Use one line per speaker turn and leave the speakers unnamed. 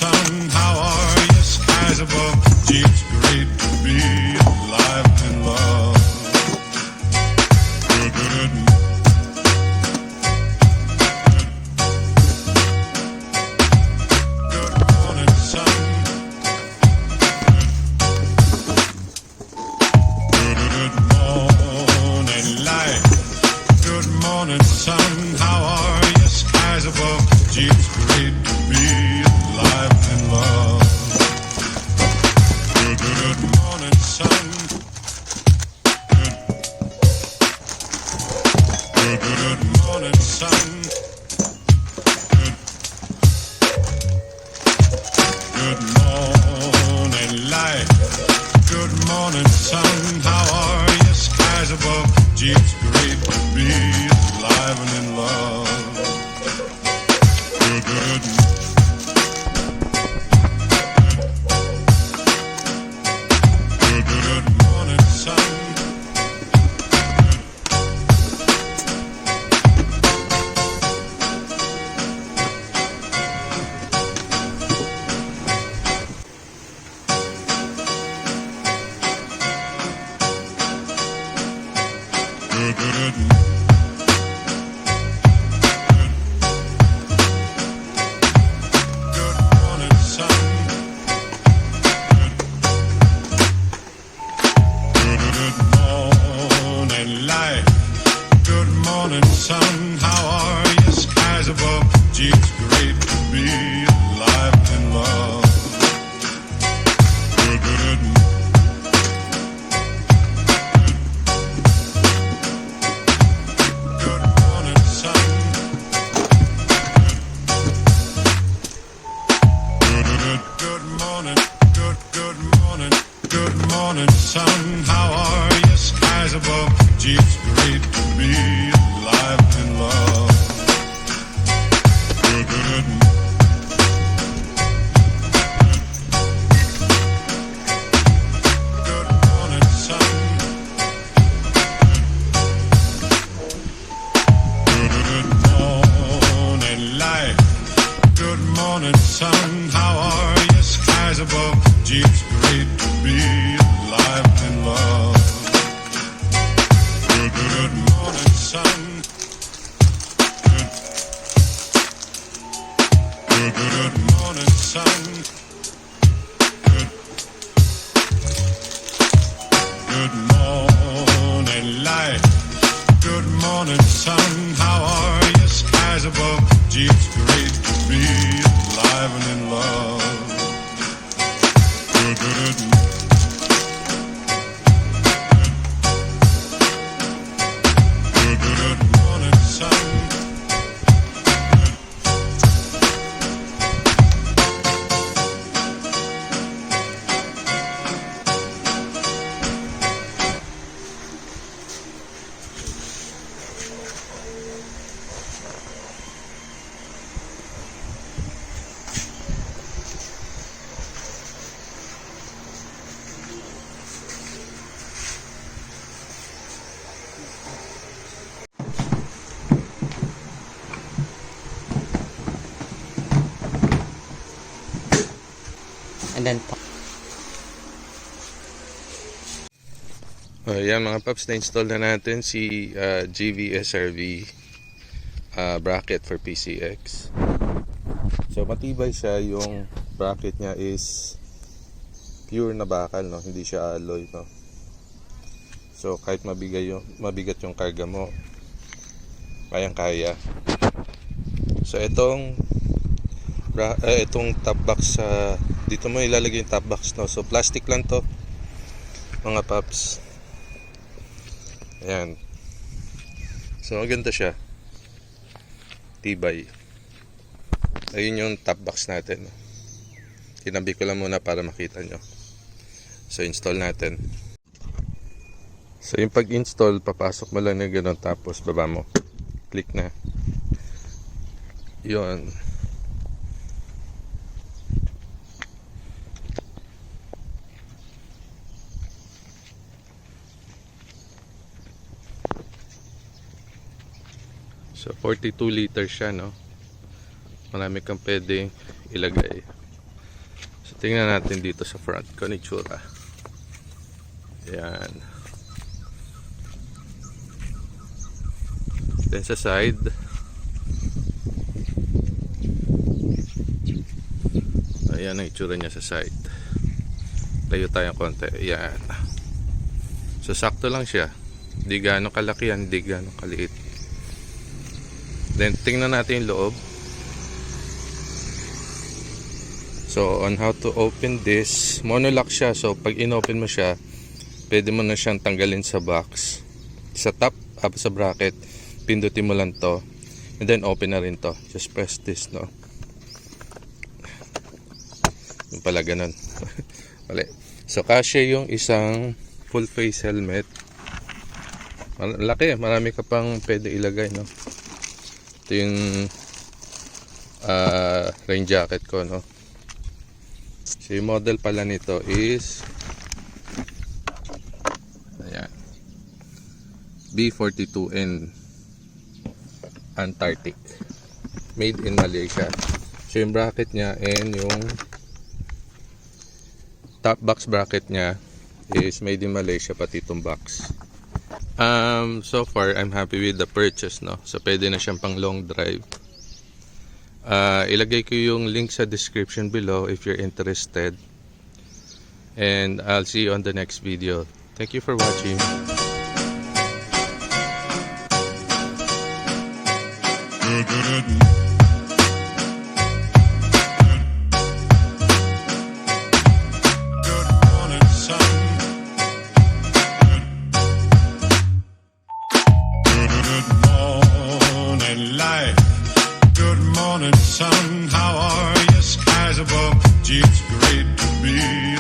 sun, how are you? Skies above, gee, it's great to be alive and in love. Good, good, good morning, sun. Good, good morning, light. Good morning, sun, how are you? Skies above, gee, it's great to be alive and in love. Good, good morning, sun. Good, good, good morning, sun. Good, good morning, light. Good morning, sun, how are you? Skies above, gee, it's great to be alive and in love. Good, good, good, good morning, sun. Good, good, good morning, sun. Good, good morning, light. Good morning, sun. How are you? Skies above, gee, it's great to be alive and in love. Good, good, good morning, sun. Good, good morning, good morning, good morning, sun. How are you? Skies above, gee, it's great to be alive and in love. Good, good, good morning, sun. Good, good morning, light. Good morning, sun. How are you? Skies above, gee, it's great to be alive and in love. Good, good morning, sun. Good, good, good morning, sun. Good, good morning, light. Good morning, sun. How are you? Skies above, gee, it's great to be alive and in love. Good, good, good, good morning, sun.
And then
Yan mga paps, na-install na natin si Givi SRV bracket for PCX. So matibay siya, yung bracket niya is pure na bakal, no? Hindi siya alloy, no? So kahit mabigat yung karga mo, kayang-kaya. So itong top box, dito mo ilalagay yung top box, no? So plastic lang to mga paps. Ayan. So maganda siya, tibay. Ayun yung top box natin. Tinabi ko lang muna para makita nyo. So install natin. So yung pag-install, papasok mo lang na gano'n, tapos baba mo, click na. Yun. So 42 liters siya, no? Marami kang pwedeng ilagay. Tingnan natin dito sa front ko ni Chura. Yan. Then sa side, ayan ang itsura niya sa side. Layo tayong konti. Ayan. So sakto lang siya. Di gaano kalaki yan, di gaano kaliit. Then tingnan natin yung loob. So on how to open this, monolock siya. So pag inopen mo siya, pwede mo na siyang tanggalin sa box. Sa top, sa bracket, pindutin mo lang to. And then open na rin to. Just press this, no? Yung pala ganun. Mali. So kasya yung isang full face helmet. Laki, marami ka pang pwede ilagay, no? Ito yung rain jacket ko, no? So yung model pala nito is ayan, B42N Antarctic, made in Malaysia. So yung bracket niya and yung top box bracket niya is made in Malaysia, pati itong box. So far I'm happy with the purchase, no? So pwede na siyang pang long drive. Ilagay ko yung link sa description below if you're interested, and I'll see you on the next video. Thank you for watching.
Good morning, sun. Good morning, life. Good morning, sun. How are you? Skies above. Gee, it's great to be